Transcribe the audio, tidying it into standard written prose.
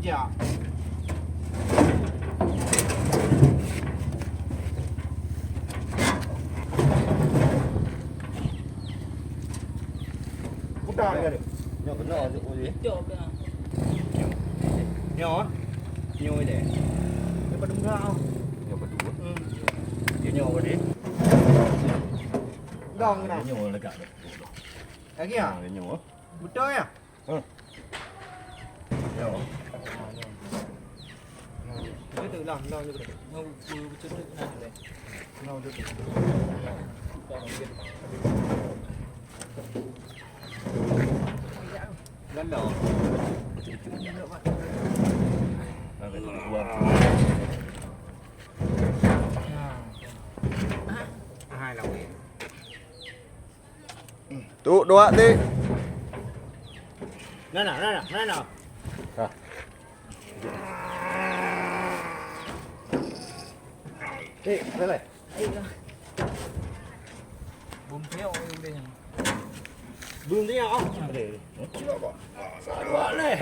Giok. Bukan ke ni? Nyo benar tu boleh. Giok ke? Nyo. Nyo ni. Daripada murah. Nyo Batu. Dia nyo boleh. Gong ke nak? Nyo dekat tu. Lagi ah? Dia nyo. Betul ya? Nyo. Itu lah, lah itu. Mau betul nak deh. Lah itu. Ganda. Ada tu buat. Hai lòng đi. Tụ đọa đi. Đây nào. Eh, boleh. Bum theo đây. Belum dia oh. Ada. Boleh.